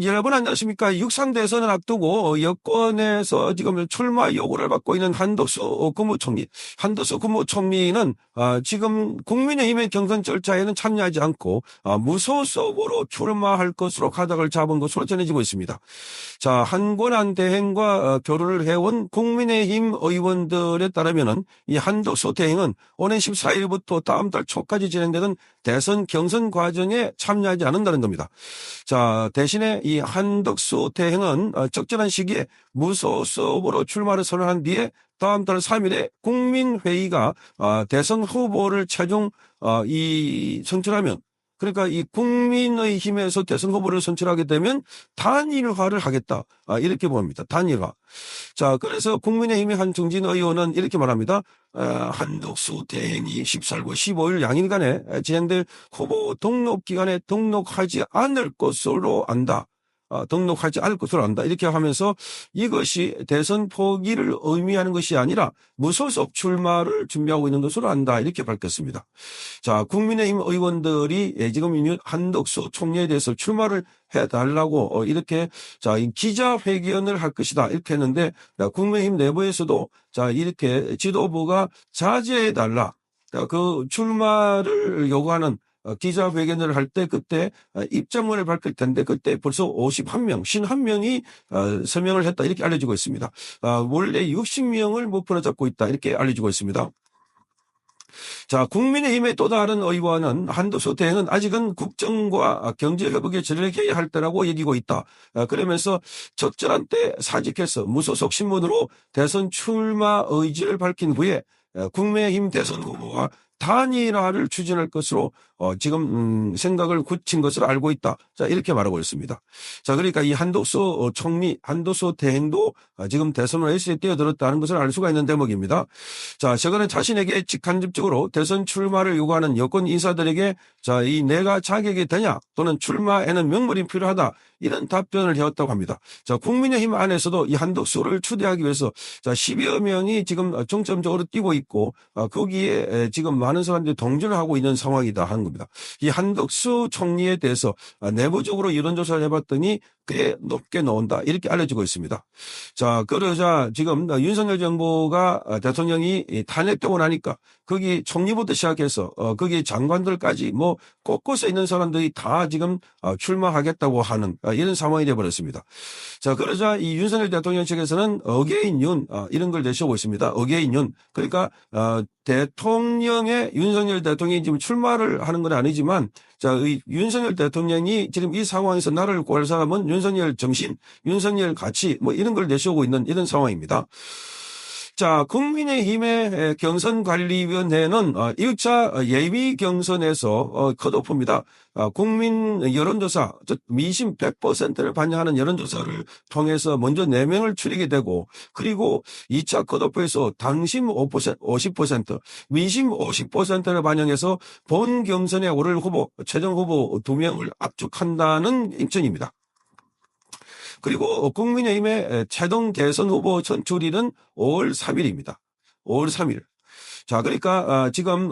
여러분 안녕하십니까. 육상 대선을 앞두고 여권에서 지금 출마 요구를 받고 있는 한덕수 국무총리. 한덕수 국무총리는 지금 국민의힘의 경선 절차에는 참여하지 않고 무소속으로 출마할 것으로 가닥을 잡은 것으로 전해지고 있습니다. 자, 한권한 대행과 교류를 해온 국민의힘 의원들에 따르면은 이 한덕수 대행은 오는 14일부터 다음 달 초까지 진행되는 대선 경선 과정에 참여하지 않는다는 겁니다. 자, 대신에 이 한덕수 대행은 적절한 시기에 무소속으로 출마를 선언한 뒤에 다음 달 3일에 국민회의가 대선 후보를 최종 선출하면, 그러니까 이 국민의힘에서 대선 후보를 선출하게 되면 단일화를 하겠다. 이렇게 봅니다. 단일화. 자, 그래서 국민의힘의 한정진 의원은 이렇게 말합니다. 한덕수 대행이 14일과 15일 양일간에 진행될 후보 등록 기간에 등록하지 않을 것으로 안다. 등록하지 않을 것으로 안다. 이렇게 하면서 이것이 대선 포기를 의미하는 것이 아니라 무소속 출마를 준비하고 있는 것으로 안다. 이렇게 밝혔습니다. 자, 국민의힘 의원들이 지금 한덕수 총리에 대해서 출마를 해달라고 이렇게 기자회견을 할 것이다. 이렇게 했는데 국민의힘 내부에서도 이렇게 지도부가 자제해달라. 그 출마를 요구하는 기자회견을 할 때 그때 입장문을 밝힐 텐데 그때 벌써 51명, 51명이 서명을 했다. 이렇게 알려지고 있습니다. 원래 60명을 목표로 잡고 있다. 이렇게 알려지고 있습니다. 자, 국민의힘의 또 다른 의원은 한덕수 대행은 아직은 국정과 경제회복에 전력해야 할 때라고 얘기고 있다. 그러면서 적절한 때 사직해서 무소속 신분으로 대선 출마 의지를 밝힌 후에 국민의힘 대선 후보와 단일화를 추진할 것으로 지금 생각을 굳힌 것을 알고 있다. 자, 이렇게 말하고 있습니다. 자, 그러니까 이 한덕수 총리, 한덕수 대행도 지금 대선 레이스에 뛰어들었다는 것을 알 수가 있는 대목입니다. 자, 최근에 자신에게 직간접적으로 대선 출마를 요구하는 여권 인사들에게 이 내가 자격이 되냐 또는 출마에는 명물이 필요하다 이런 답변을 해왔다고 합니다. 자, 국민의힘 안에서도 이 한덕수를 추대하기 위해서 10여 명이 지금 중점적으로 뛰고 있고 거기에 지금 많은 사람들이 동조를 하고 있는 상황이다 하는 겁니다. 이 한덕수 총리에 대해서 내부적으로 여론조사를 해봤더니 꽤 높게 나온다 이렇게 알려지고 있습니다. 자, 그러자 지금 윤석열 정부가 대통령이 탄핵되고 나니까 거기 총리부터 시작해서 거기 장관들까지 뭐 곳곳에 있는 사람들이 다 지금 출마하겠다고 하는 이런 상황이 되어버렸습니다. 자, 그러자 이 윤석열 대통령 측에서는 어게인 윤 이런 걸 내세우고 있습니다. 어게인 윤. 그러니까 대통령의 윤석열 대통령이 지금 출마를 하는 건 아니지만 이 윤석열 대통령이 지금 이 상황에서 나라를 구할 사람은 윤석열 정신, 윤석열 가치 뭐 이런 걸 내세우고 있는 이런 상황입니다. 자, 국민의힘의 경선관리위원회는 1차 예비 경선에서 컷오프입니다. 국민 여론조사, 미심 100%를 반영하는 여론조사를 통해서 먼저 4명을 추리게 되고 그리고 2차 컷오프에서 당심 50%, 미심 50%를 반영해서 본 경선에 오를 후보, 최종 후보 2명을 압축한다는 입장입니다. 그리고 국민의힘의 최종 대선 후보 선출일은 5월 3일입니다. 5월 3일. 자, 그러니까 지금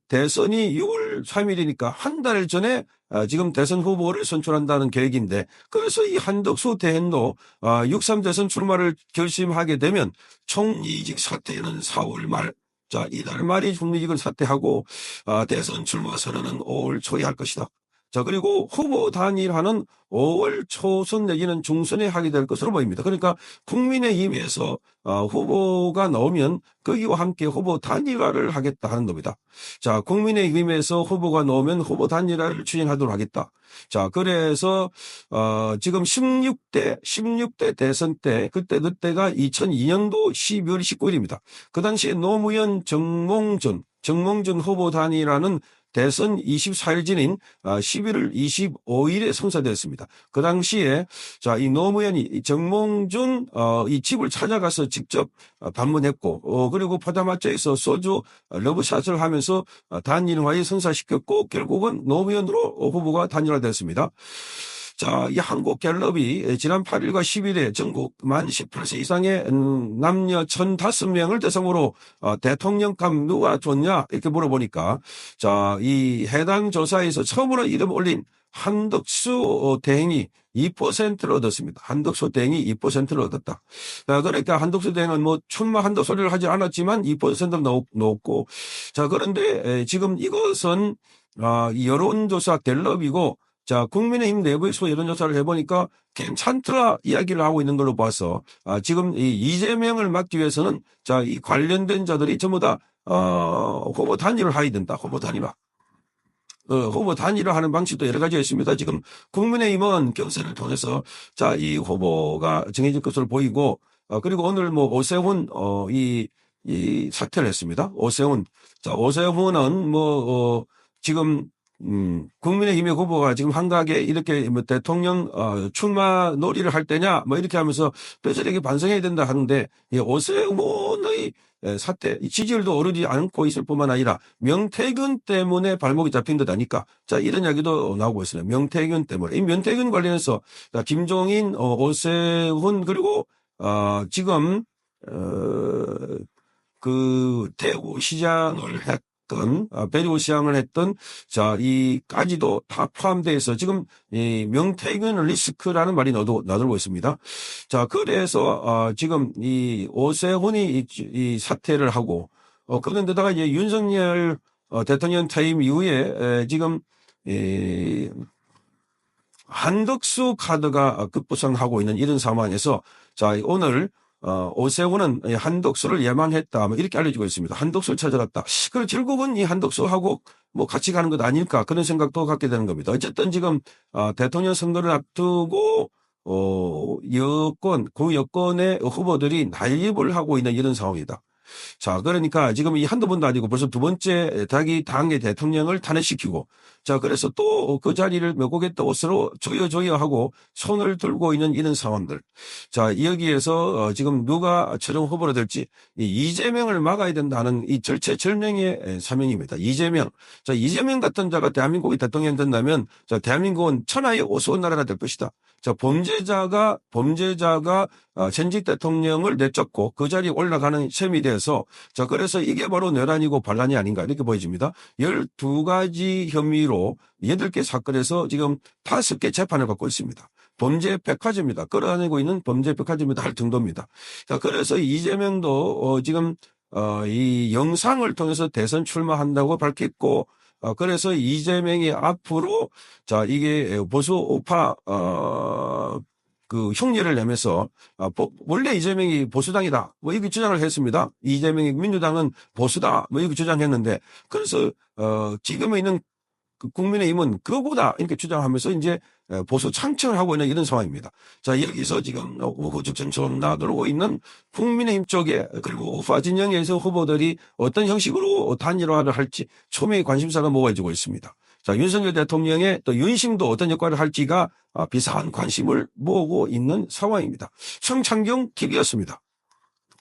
대선이 6월 3일이니까 한 달 전에 지금 대선 후보를 선출한다는 계획인데 그래서 이 한덕수 대행도 6.3 대선 출마를 결심하게 되면 총리직 사퇴는 4월 말. 자, 이달 말이 총리직을 사퇴하고 대선 출마 선언은 5월 초에 할 것이다. 자, 그리고 후보 단일화는 5월 초순 내지는 중순에 하게 될 것으로 보입니다. 그러니까 국민의힘에서 후보가 나오면 거기와 함께 후보 단일화를 하겠다 하는 겁니다. 자, 국민의힘에서 후보가 나오면 후보 단일화를 추진하도록 하겠다. 자, 그래서 지금 16대 대선 때 그때가 2002년도 12월 19일입니다. 그 당시에 노무현 정몽준 후보 단일화는 대선 24일 전인 11월 25일에 성사되었습니다. 그 당시에 이 노무현이 정몽준 이 집을 찾아가서 직접 방문했고 그리고 포장마차에서 소주 러브샷을 하면서 단일화에 성사시켰고 결국은 노무현으로 후보가 단일화됐습니다. 자, 이 한국갤럽이 지난 8일과 10일에 전국 만 18세 이상의 남녀 1,005명을 대상으로 대통령감 누가 좋냐 이렇게 물어보니까 자, 이 해당 조사에서 처음으로 이름 올린 한덕수 대행이 2%를 얻었습니다. 한덕수 대행이 2%를 얻었다. 자, 그러니까 한덕수 대행은 뭐 출마한다 소리를 하지 않았지만 2% 높고, 자, 그런데 지금 이것은 이 여론조사 갤럽이고, 자, 국민의힘 내부에서 여론조사를 해보니까 괜찮더라 이야기를 하고 있는 걸로 봐서, 지금 이 이재명을 막기 위해서는, 자, 이 관련된 자들이 전부 다, 후보 단일을 해야 된다. 후보 단일화. 후보 단일화하는 방식도 여러 가지가 있습니다. 지금 국민의힘은 경선을 통해서, 자, 이 후보가 정해질 것으로 보이고, 그리고 오늘 뭐 오세훈, 이 사퇴를 했습니다. 오세훈. 자, 오세훈은 뭐, 지금 국민의힘의 후보가 지금 한가하게 이렇게 뭐 대통령 출마 놀이를 할 때냐 뭐 이렇게 하면서 뼈저리게 반성해야 된다 하는데, 이 오세훈의 사태 지지율도 오르지 않고 있을 뿐만 아니라 명태균 때문에 발목이 잡힌 듯 하니까, 자, 이런 이야기도 나오고 있어요. 명태균 때문에. 이 명태균 관련해서 김종인, 오세훈, 그리고 지금 그 대구시장을 했던, 대구시장을 했던, 자, 이까지도 다 포함돼서 지금 이 명태균 리스크라는 말이 나돌고 있습니다. 자, 그래서 지금 이 오세훈이 이 사퇴를 하고, 그런데다가 이제 윤석열 대통령 퇴임 이후에 지금 이 한덕수 카드가 급부상하고 있는 이런 상황에서, 자, 오늘 오세훈은 한덕수를 예망했다, 뭐 이렇게 알려지고 있습니다. 한덕수를 찾아갔다. 그럼 결국은 이 한덕수하고 뭐 같이 가는 것 아닐까, 그런 생각도 갖게 되는 겁니다. 어쨌든 지금 대통령 선거를 앞두고 그 여권의 후보들이 난립을 하고 있는 이런 상황이다. 자, 그러니까 지금 이 한두 번도 아니고 벌써 두 번째 당의 대통령을 탄핵시키고, 자, 그래서 또 그 자리를 메꾸겠다고 서로 조여조여하고 손을 들고 있는 이런 상황들. 자, 여기에서 지금 누가 최종 후보로 될지, 이 이재명을 막아야 된다는 이 절체절명의 사명입니다. 이재명. 자, 이재명 같은 자가 대한민국의 대통령이 된다면, 자, 대한민국은 천하의 우스운 나라가 될 것이다. 자, 범죄자가 전직 대통령을 내쫓고 그 자리에 올라가는 셈이 돼서, 자, 그래서 이게 바로 내란이고 반란이 아닌가 이렇게 보여집니다. 12가지 혐의로 8개 사건에서 지금 5개 재판을 받고 있습니다. 범죄 백화점입니다. 끌어다니고 있는 범죄 백화점이다 할 정도입니다. 자, 그래서 이재명도 지금 이 영상을 통해서 대선 출마한다고 밝혔고, 그래서 이재명이 앞으로, 자, 이게 보수 우파 그 흉내를 내면서 원래 이재명이 보수당이다 뭐 이렇게 주장을 했습니다. 이재명이 민주당은 보수다 뭐 이렇게 주장했는데, 그래서 지금에 있는 그 국민의힘은 그거보다 이렇게 주장하면서 이제 보수 창청을 하고 있는 이런 상황입니다. 자, 여기서 지금 후보적처럼 나돌고 있는 국민의힘 쪽에, 그리고 우파 진영에서 후보들이 어떤 형식으로 단일화를 할지 초미의 관심사가 모아지고 있습니다. 자, 윤석열 대통령의 또 윤심도 어떤 역할을 할지가 비상한 관심을 모으고 있는 상황입니다. 성창경 TV였습니다.